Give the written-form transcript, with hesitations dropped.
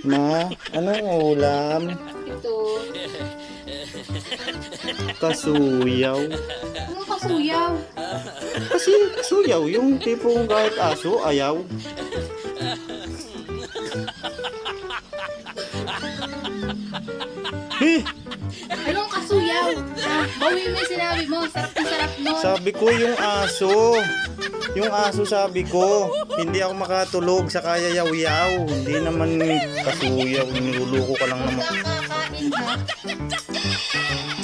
Ma, anong ulam? Ito. Kasuyaw. Anong kasuyaw? Kasi kasuyaw, yung tipong kahit aso, ayaw. Eh, Anong kasuyaw? Bawi mo yung sinabi mo. Sarap na sarap nun. sabi ko yung aso. Yung aso sabi ko. Hindi ako makatulog sa kayayaw-yaw. Hindi naman kasuyaw. Niluluko ka lang naman. Kakain ha.